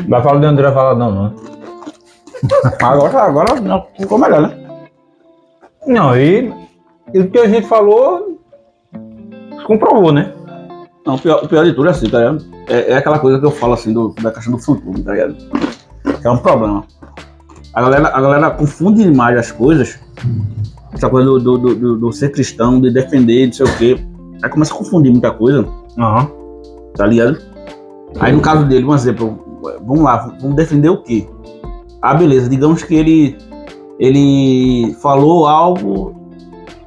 Vai falar de André Valadão, não. Agora não, ficou melhor, né? Não, e o que a gente falou comprovou, né? Não, o pior de tudo é assim, tá ligado? É aquela coisa que eu falo assim da questão do fã-clube, tá ligado? Que é um problema. A galera confunde demais as coisas. Essa coisa do ser cristão, de defender, não sei o quê. Aí começa a confundir muita coisa, tá ligado? Aí no caso dele, um exemplo, vamos lá, vamos defender o quê? Ah, beleza, digamos que ele falou algo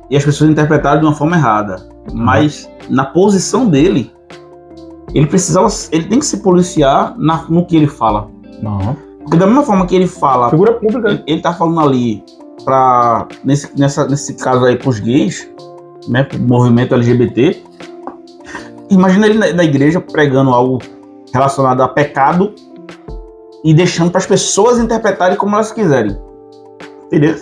e as pessoas interpretaram de uma forma errada. Mas na posição dele, ele tem que se policiar no que ele fala. Porque da mesma forma que ele fala, figura pública, ele tá falando ali nesse caso aí pros gays, né, pro movimento LGBT. Imagina ele na igreja pregando algo relacionado a pecado e deixando para as pessoas interpretarem como elas quiserem. Entendeu?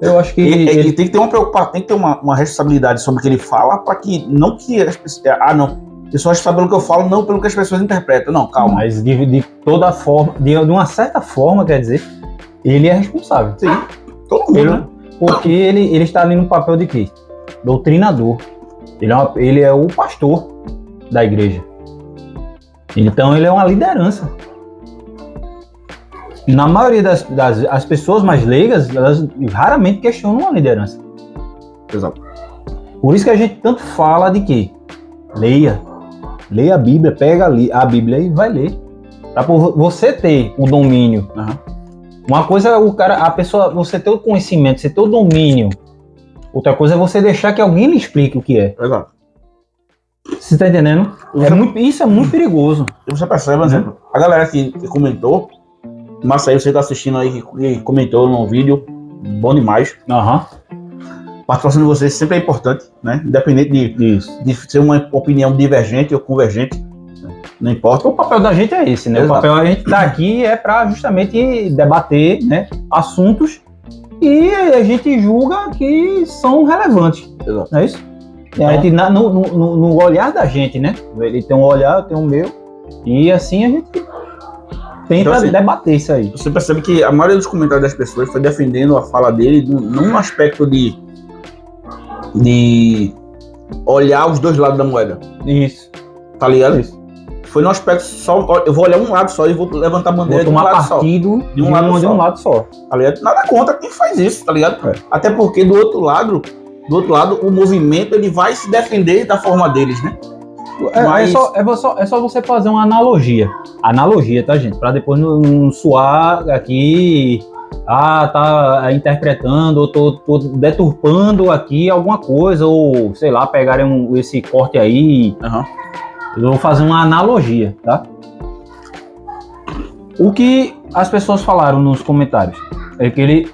Eu acho que ele tem que ter uma preocupação, tem que ter uma responsabilidade sobre o que ele fala, para que não que as pessoas, eu só responsável pelo que eu falo, não pelo que as pessoas interpretam. Não, calma. Mas de toda forma, de uma certa forma, quer dizer, ele é responsável. Sim, todo mundo, né? Porque ele está ali no papel de quê? Doutrinador. Ele é o pastor da igreja. Então ele é uma liderança. Na maioria das pessoas mais leigas, elas raramente questionam uma liderança. Exato. Por isso que a gente tanto fala de quê? Leia a Bíblia, pega a Bíblia e vai ler. Para você ter o domínio. Uma coisa é a pessoa, você ter o conhecimento, você ter o domínio. Outra coisa é você deixar que alguém lhe explique o que é. Exato. Você tá entendendo? Isso é muito perigoso. E você percebe, por exemplo, a galera que comentou, mas aí você tá assistindo aí, que comentou no vídeo, bom demais. Participação de vocês sempre é importante, né? Independente de ser uma opinião divergente ou convergente, não importa. O papel da gente é esse, né? Exato. O papel da gente tá aqui é para justamente debater, né, assuntos que a gente julga que são relevantes. Exato. Não é isso? Então, a gente, no olhar da gente, né? Ele tem um olhar, eu tenho o meu, e assim a gente tenta então, assim, debater isso aí. Você percebe que a maioria dos comentários das pessoas foi defendendo a fala dele num aspecto de olhar os dois lados da moeda. Isso. Tá ligado? Isso. Foi num aspecto só, eu vou olhar um lado só e vou levantar a bandeira de um lado só. Tá ligado? Nada contra quem faz isso, tá ligado? Até porque do outro lado, o movimento ele vai se defender da forma deles, né? É só você fazer uma analogia. Analogia, tá, gente? Pra depois não soar aqui, tá interpretando, ou tô deturpando aqui alguma coisa, ou sei lá, pegarem esse corte aí. Eu vou fazer uma analogia, tá? O que as pessoas falaram nos comentários é que ele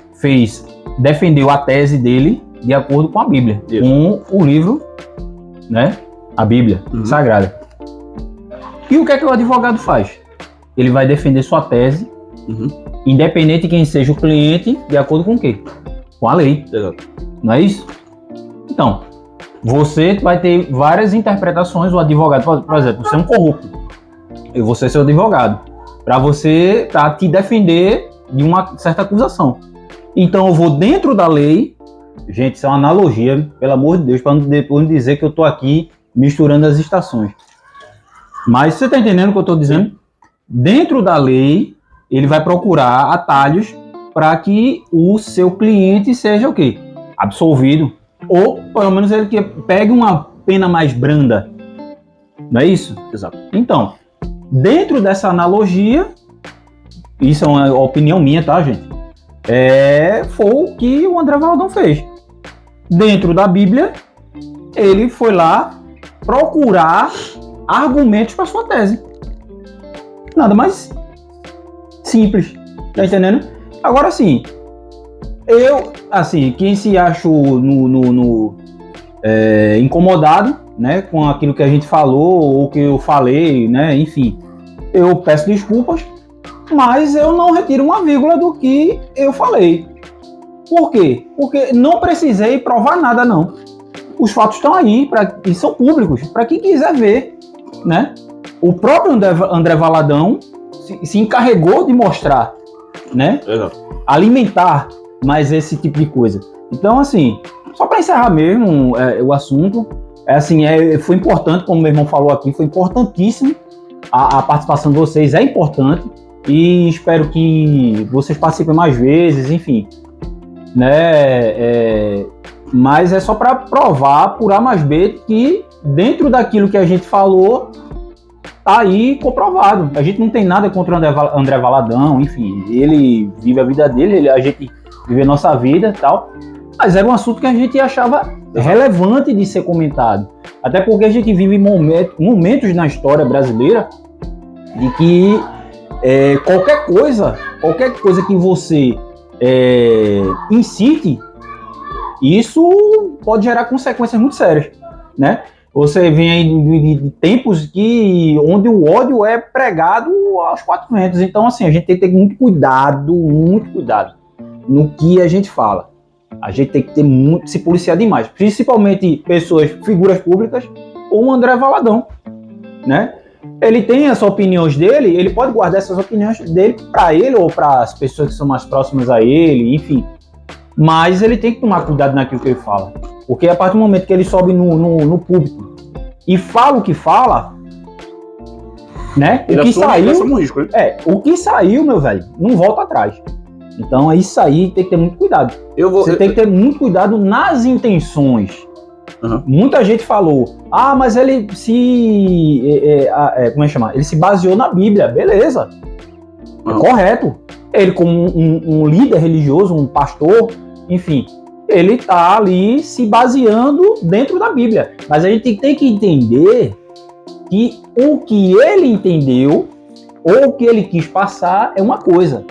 defendeu a tese dele de acordo com a Bíblia, com o livro, né? A Bíblia Sagrada. E o que é que o advogado faz? Ele vai defender sua tese, independente de quem seja o cliente, de acordo com o quê? Com a lei. Exato. Não é isso? Então, você vai ter várias interpretações. O advogado, por exemplo, você é um corrupto. Eu vou ser seu advogado. Para você te defender de uma certa acusação. Então, eu vou dentro da lei. Gente, isso é uma analogia, pelo amor de Deus, para depois dizer que eu estou aqui misturando as estações. Mas você está entendendo o que eu estou dizendo? Dentro da lei, ele vai procurar atalhos para que o seu cliente seja o quê? Absolvido. Ou, pelo menos, ele que pegue uma pena mais branda. Não é isso? Exato. Então, dentro dessa analogia, isso é uma opinião minha, tá, gente? Foi o que o André Valadão fez. Dentro da Bíblia, ele foi lá procurar argumentos para sua tese. Nada mais simples, tá entendendo? Agora sim, quem se acha incomodado, né, com aquilo que a gente falou ou que eu falei, né, enfim, eu peço desculpas, mas eu não retiro uma vírgula do que eu falei. Por quê? Porque não precisei provar nada, não. Os fatos estão aí e são públicos para quem quiser ver, né? o próprio André Valadão se encarregou de mostrar, né? Exato. Alimentar mais esse tipo de coisa. Então, assim, só para encerrar mesmo o assunto, foi importante, como meu irmão falou aqui, foi importantíssimo a participação de vocês, é importante, e espero que vocês participem mais vezes, enfim, né? Mas é só para provar por A mais B que dentro daquilo que a gente falou, tá aí comprovado. A gente não tem nada contra o André Valadão, enfim, ele vive a vida dele, a gente vive a nossa vida e tal, mas era um assunto que a gente achava relevante de ser comentado. Até porque a gente vive momentos na história brasileira de que qualquer coisa que você incite, isso pode gerar consequências muito sérias, né? Você vem aí de tempos onde o ódio é pregado aos 4 ventos. Então, assim, a gente tem que ter muito cuidado no que a gente fala. A gente tem que se policiar demais. Principalmente figuras públicas, como o André Valadão, né? Ele tem as opiniões dele, ele pode guardar essas opiniões dele para ele ou para as pessoas que são mais próximas a ele, enfim. Mas ele tem que tomar cuidado naquilo que ele fala. Porque a partir do momento que ele sobe no público e fala o que fala, né? O que saiu, meu velho, não volta atrás. Então é isso aí, tem que ter muito cuidado. Você tem que ter muito cuidado nas intenções. Uhum. Muita gente falou, mas ele como é que chama? Ele se baseou na Bíblia, beleza. É correto. Ele como um líder religioso, um pastor, enfim, ele tá ali se baseando dentro da Bíblia. Mas a gente tem que entender que o que ele entendeu ou o que ele quis passar é uma coisa.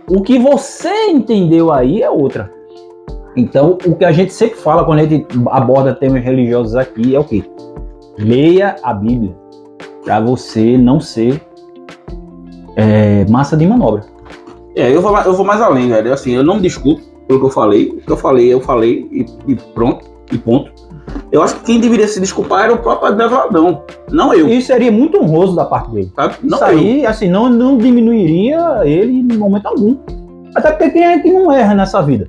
O que você entendeu aí é outra. Então, o que a gente sempre fala quando a gente aborda temas religiosos aqui é o quê? Leia a Bíblia para você não ser massa de manobra. Eu vou mais além, velho. Assim, eu não me desculpo pelo que eu falei. O que eu falei e pronto, e ponto. Eu acho que quem deveria se desculpar era o próprio André Valadão, não eu. Isso seria muito honroso da parte dele. Não isso aí, assim, não diminuiria ele em momento algum. Até porque quem é que não erra nessa vida?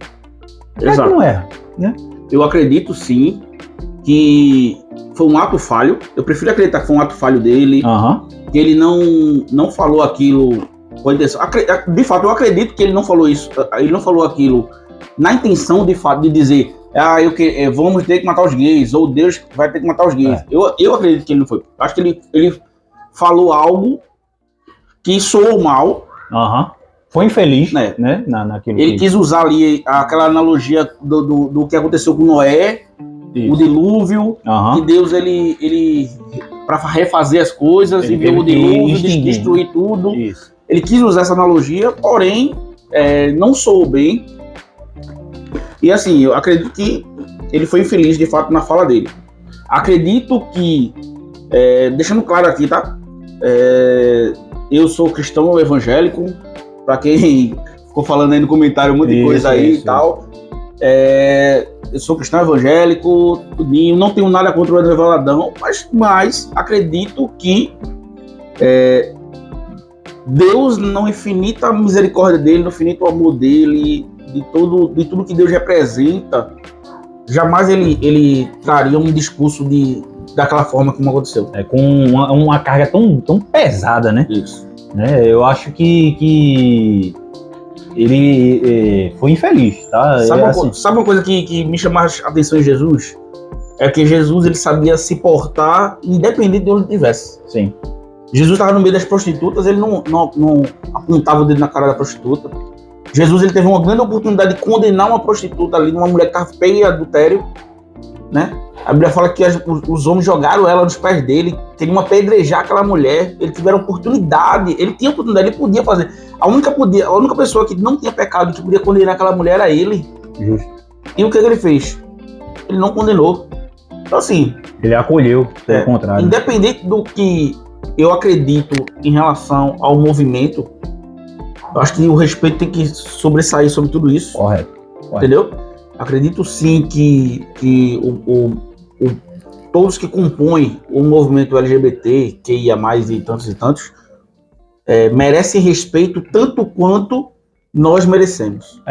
Exato. Quem é que não erra, né? Eu acredito sim que foi um ato falho. Eu prefiro acreditar que foi um ato falho dele. Que ele não falou aquilo com a intenção. De fato, eu acredito que ele não falou isso. Ele não falou aquilo na intenção, de fato, de dizer vamos ter que matar os gays, ou Deus vai ter que matar os gays. Eu acredito que ele não foi. Acho que ele falou algo que soou mal. Foi infeliz, né? Naquilo ele quis usar ali aquela analogia do que aconteceu com Noé, isso. O dilúvio, que Deus, ele para refazer as coisas, enviou o dilúvio, destruir tudo. Isso. Ele quis usar essa analogia, porém, não soou bem. E assim, eu acredito que ele foi infeliz, de fato, na fala dele. Acredito que, deixando claro aqui, tá? Eu sou cristão evangélico, para quem ficou falando aí no comentário um monte de coisa aí e tal. Eu sou cristão evangélico, tudinho, não tenho nada contra o André Valadão, mas acredito que Deus, na infinita misericórdia dele, no infinito amor dele, de tudo que Deus representa, jamais ele traria um discurso daquela forma como aconteceu. Com uma carga tão pesada, né? Isso. Eu acho que ele foi infeliz, tá? Sabe uma coisa que me chama a atenção em Jesus? É que Jesus, ele sabia se portar independente de onde estivesse. Sim. Jesus estava no meio das prostitutas, ele não apontava o dedo na cara da prostituta. Jesus, ele teve uma grande oportunidade de condenar uma prostituta ali, uma mulher que estava feia em adultério, né? A Bíblia fala que os homens jogaram ela nos pés dele, queriam apedrejar aquela mulher. Ele tiveram oportunidade, ele tinha oportunidade, ele podia fazer. A única pessoa que não tinha pecado, que podia condenar aquela mulher era ele. Justo. E o que ele fez? Ele não condenou. Então assim... Ele acolheu, pelo contrário. Independente do que eu acredito em relação ao movimento, eu acho que o respeito tem que sobressair sobre tudo isso. Correto. Entendeu? Acredito sim que todos que compõem o movimento LGBT, QIA+, e tantos, merecem respeito tanto quanto nós merecemos.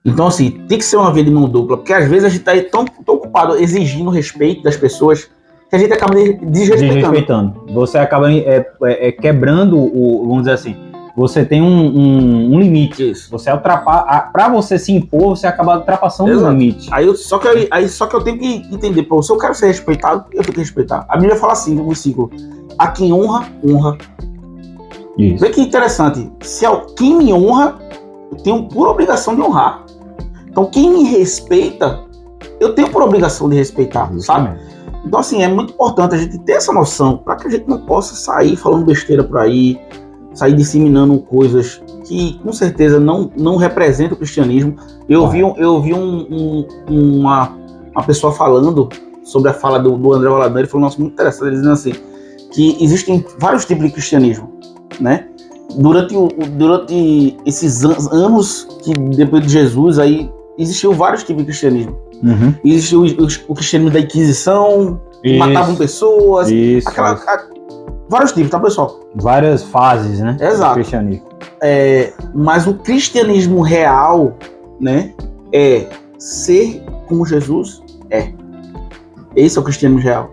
Então, assim, tem que ser uma via de mão dupla, porque às vezes a gente está tão ocupado exigindo respeito das pessoas que a gente acaba desrespeitando. Você acaba quebrando vamos dizer assim, você tem um limite. Isso. Você para você se impor, você acaba ultrapassando o limite. Só que eu tenho que entender, pô, se eu quero ser respeitado, eu tenho que respeitar. A Bíblia fala assim, no versículo: a quem honra, honra. Isso. Vê que interessante. Quem me honra, eu tenho por obrigação de honrar. Então, quem me respeita, eu tenho por obrigação de respeitar, sabe? Então, assim, é muito importante a gente ter essa noção, para que a gente não possa sair falando besteira por aí, sair disseminando coisas que, com certeza, não representam o cristianismo. Eu vi uma pessoa falando sobre a fala do André Valadão, ele falou, nossa, muito interessante, ele dizendo assim, que existem vários tipos de cristianismo, né? Durante esses anos que depois de Jesus, aí existiu vários tipos de cristianismo. Uhum. Existiu o cristianismo da Inquisição, que matavam pessoas, vários tipos, tá, pessoal? Várias fases, né? Exato. Do cristianismo. Mas o cristianismo real, né, é ser como Jesus é. Esse é o cristianismo real.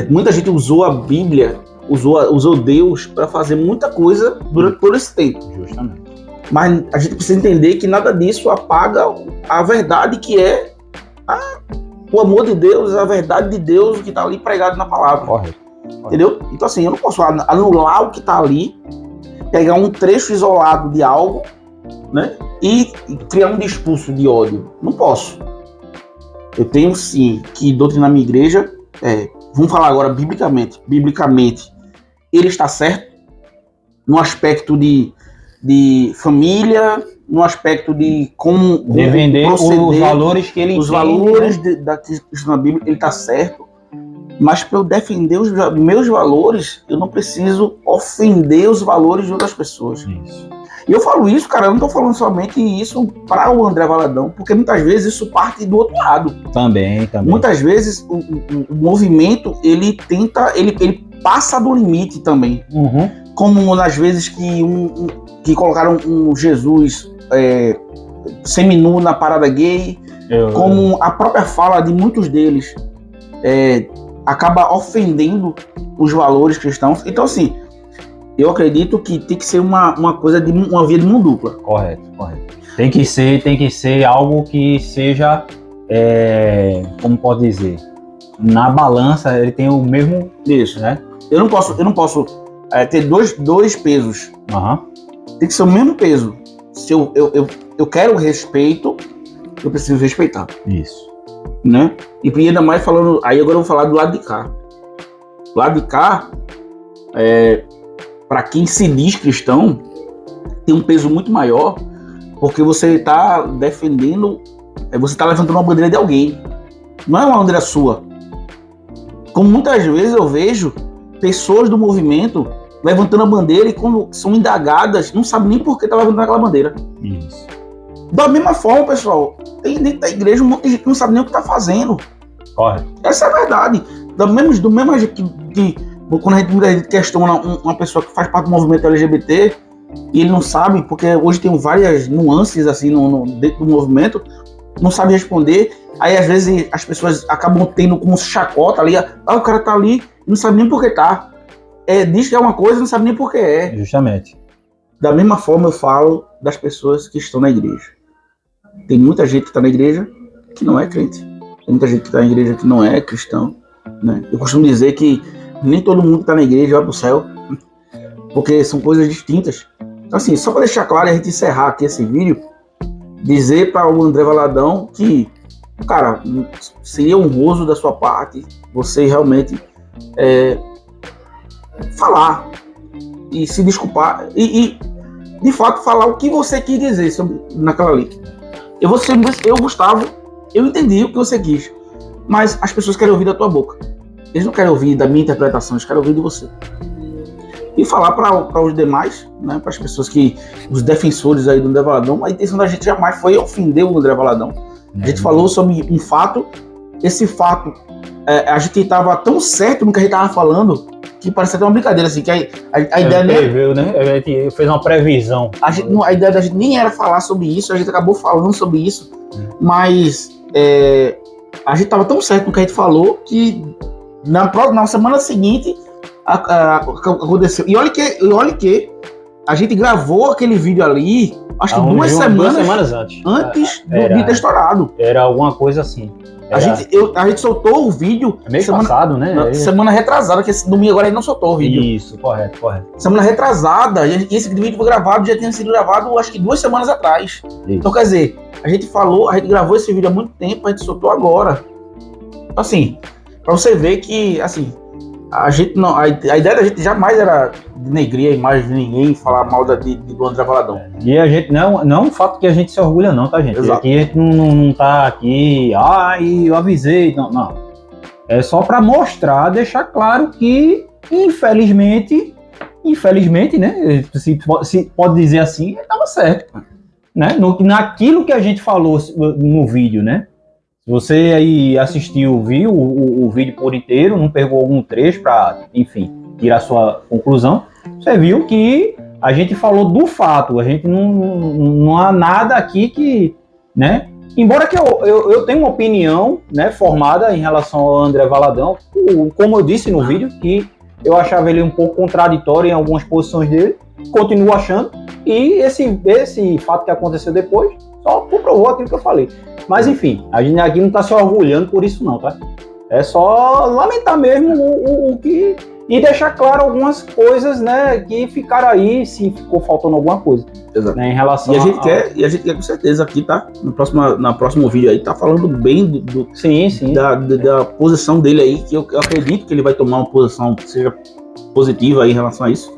Muita gente usou a Bíblia, usou Deus para fazer muita coisa durante todo esse tempo. Justamente. Mas a gente precisa entender que nada disso apaga a verdade que é o amor de Deus, a verdade de Deus que está ali pregado na palavra. Correto. Entendeu? Então, assim, eu não posso anular o que está ali, pegar um trecho isolado de algo, né, e criar um discurso de ódio. Não posso. Eu tenho, sim, que doutrinar minha igreja, vamos falar agora biblicamente. Biblicamente, ele está certo no aspecto de família, no aspecto de como defender os valores que ele os entende, valores, né? da Cristo na Bíblia, ele está certo. Mas para eu defender os meus valores, eu não preciso ofender os valores de outras pessoas. Isso. E eu falo isso, cara, eu não estou falando somente isso para o André Valadão, porque muitas vezes isso parte do outro lado. Também. Muitas vezes o movimento, ele passa do limite também. Uhum. Como nas vezes que colocaram um Jesus seminu na parada gay, como a própria fala de muitos deles acaba ofendendo os valores cristãos. Então, assim, eu acredito que tem que ser uma coisa de uma via de mão dupla. Correto. Tem que ser algo que seja, como pode dizer, na balança ele tem o mesmo. Isso, né? Eu não posso ter dois pesos. Uhum. Tem que ser o mesmo peso. Se eu quero respeito, eu preciso respeitar. Isso. Né? E ainda mais falando, aí agora eu vou falar do lado de cá. Do lado de cá, para quem se diz cristão, tem um peso muito maior, porque você está defendendo, você está levantando uma bandeira de alguém, não é uma bandeira sua. Como muitas vezes eu vejo pessoas do movimento levantando a bandeira e quando são indagadas, não sabem nem por que está levantando aquela bandeira. Isso. Da mesma forma, pessoal, tem dentro da igreja um monte de gente que não sabe nem o que está fazendo. Correto. Essa é a verdade. Do mesmo jeito que quando a gente questiona uma pessoa que faz parte do movimento LGBT e ele não sabe, porque hoje tem várias nuances assim dentro do movimento, não sabe responder, aí às vezes as pessoas acabam tendo como chacota ali, o cara tá ali e não sabe nem por que tá. Diz que é uma coisa e não sabe nem por que é. Justamente. Da mesma forma eu falo das pessoas que estão na igreja. Tem muita gente que está na igreja que não é crente. Tem muita gente que está na igreja que não é cristão, né? Eu costumo dizer que nem todo mundo que está na igreja vai para o céu, porque são coisas distintas. Então, assim, só para deixar claro e a gente encerrar aqui esse vídeo, dizer para o André Valadão que, cara, seria honroso da sua parte você realmente falar e se desculpar e de fato falar o que você quis dizer naquela ali. Gustavo, eu entendi o que você quis, mas as pessoas querem ouvir da tua boca. Eles não querem ouvir da minha interpretação, eles querem ouvir de você. E falar para os demais, né, para as pessoas os defensores aí do André Valadão, a intenção da gente jamais foi ofender o André Valadão. A gente falou sobre um fato, esse fato a gente tava tão certo no que a gente tava falando que parecia até uma brincadeira, assim, que a ideia nem... Preveu, né? A gente fez uma previsão. A ideia da gente nem era falar sobre isso, a gente acabou falando sobre isso, mas a gente tava tão certo no que a gente falou que na semana seguinte aconteceu. E olha que a gente gravou aquele vídeo ali, acho que duas semanas antes de ter estourado. Era alguma coisa assim. A gente soltou o vídeo mês passado, né? Semana retrasada, que esse domingo agora a gente não soltou o vídeo. Isso, correto. Semana retrasada, e esse vídeo foi gravado, já tinha sido gravado acho que 2 semanas atrás. Isso. Então, quer dizer, a gente gravou esse vídeo há muito tempo, a gente soltou agora. Assim, pra você ver que, assim, a gente não, a ideia da gente jamais era denegrir a imagem de ninguém, falar mal do André Valadão. E a gente, não é um fato que a gente se orgulha não, tá, gente? Exato. Aqui a gente não tá aqui, eu avisei, não. É só pra mostrar, deixar claro que, infelizmente, né, se pode dizer assim, estava certo, né? Naquilo que a gente falou no vídeo, né? Se você aí viu o vídeo por inteiro, não pegou algum trecho para, enfim, tirar sua conclusão, você viu que a gente falou do fato, a gente não há nada aqui que, né? Embora que eu tenha uma opinião, né, formada em relação ao André Valadão, como eu disse no vídeo, que eu achava ele um pouco contraditório em algumas posições dele, continuo achando, e esse fato que aconteceu depois só comprovou aquilo que eu falei. Mas enfim, a gente aqui não está se orgulhando por isso não, tá? É só lamentar mesmo o que... E deixar claro algumas coisas, né, que ficaram aí, se ficou faltando alguma coisa. Exato. Né, em relação e a gente quer com certeza aqui, tá? No próximo vídeo aí, tá falando bem sim. Da posição dele aí, que eu acredito que ele vai tomar uma posição que seja positiva aí em relação a isso,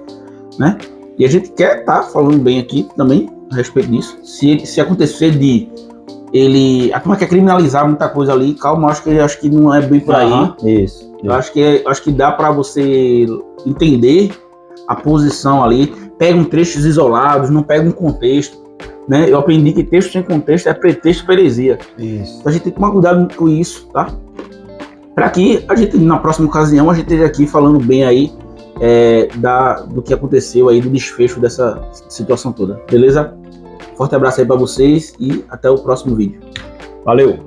né? E a gente quer tá falando bem aqui também a respeito disso. Se acontecer de ele... A turma quer criminalizar muita coisa ali, calma, acho que não é bem por aí. Isso. Eu acho que dá para você entender a posição ali. Pega um trechos isolados, não pega um contexto, né? Eu aprendi que texto sem contexto é pretexto para heresia. Isso. Então a gente tem que tomar cuidado com isso, tá? Para que a gente, na próxima ocasião, a gente esteja aqui falando bem aí do que aconteceu aí, do desfecho dessa situação toda, beleza? Forte abraço aí para vocês e até o próximo vídeo. Valeu!